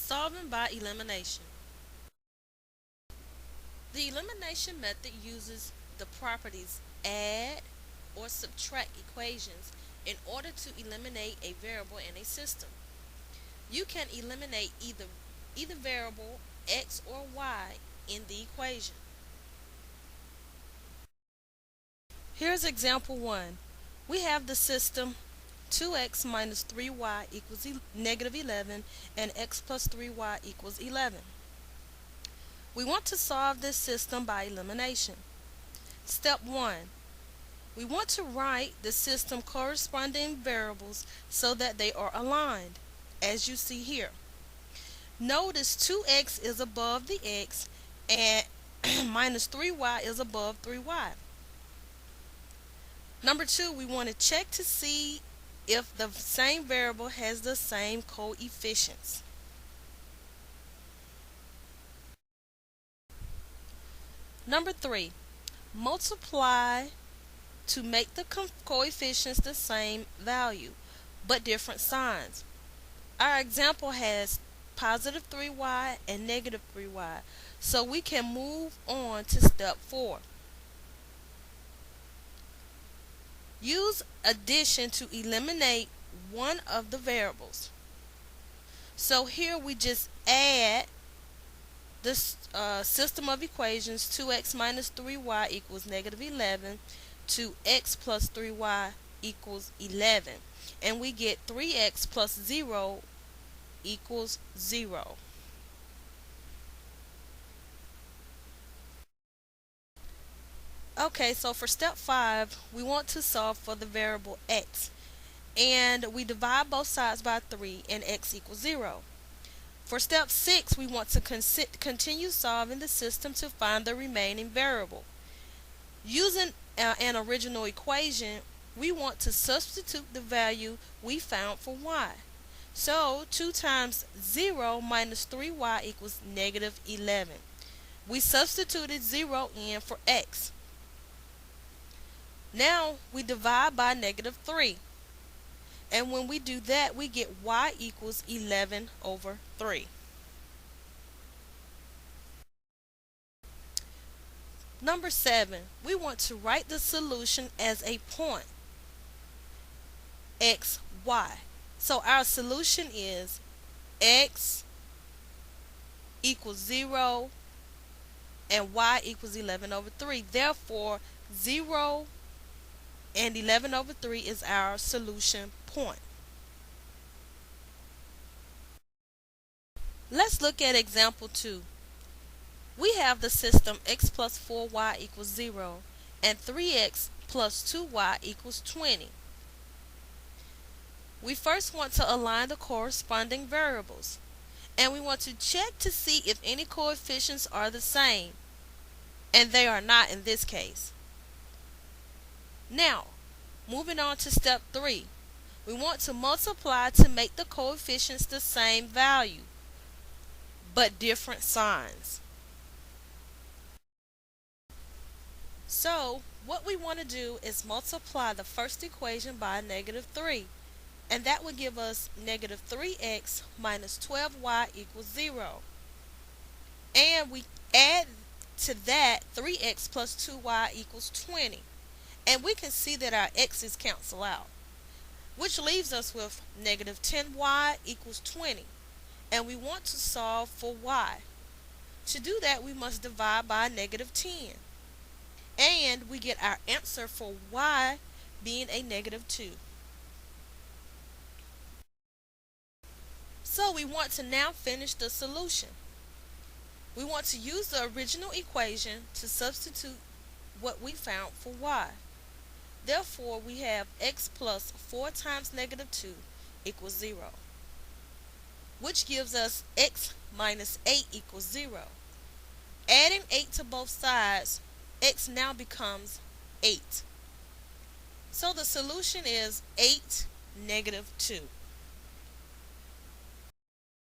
Solving by elimination. The elimination method uses the properties add or subtract equations in order to eliminate a variable in a system. You can eliminate either variable x or y in the equation. Here's example 1. We have the system 2x minus 3y equals negative 11 and x plus 3y equals 11. We want to solve this system by elimination. Step 1. We want to write the system corresponding variables so that they are aligned, as you see here. Notice 2x is above the x and minus 3y is above 3y. Number 2, we want to check to see if the same variable has the same coefficients. Number 3, multiply to make the coefficients the same value, but different signs. Our example has positive 3y and negative 3y, so we can move on to step 4. Use addition to eliminate one of the variables. So here we just add this system of equations 2x minus 3y equals negative 11 to x plus 3y equals 11, and we get 3x plus 0 equals 0. Okay, so for step 5, we want to solve for the variable x, and we divide both sides by 3 and x equals 0. For step 6, we want to continue solving the system to find the remaining variable. Using an original equation, we want to substitute the value we found for y. So 2 times 0 minus 3y equals negative 11. We substituted 0 in for x. Now we divide by negative 3. And when we do that, we get y equals 11 over 3. Number 7, we want to write the solution as a point x, y. So our solution is x equals 0 and y equals 11 over 3. Therefore, 0 and 11 over 3 is our solution point. Let's look at example 2. We have the system x plus 4y equals 0 and 3x plus 2y equals 20. We first want to align the corresponding variables, and we want to check to see if any coefficients are the same, and they are not in this case. Now, moving on to step 3, we want to multiply to make the coefficients the same value, but different signs. So, what we want to do is multiply the first equation by negative 3, and that would give us negative 3x minus 12y equals 0. And we add to that 3x plus 2y equals 20. And we can see that our x's cancel out, which leaves us with negative 10y equals 20. And we want to solve for y. To do that, we must divide by negative 10. And we get our answer for y being a negative 2. So we want to now finish the solution. We want to use the original equation to substitute what we found for y. Therefore, we have x plus 4 times negative 2 equals 0, which gives us x minus 8 equals 0. Adding 8 to both sides, x now becomes 8. So the solution is 8, negative 2.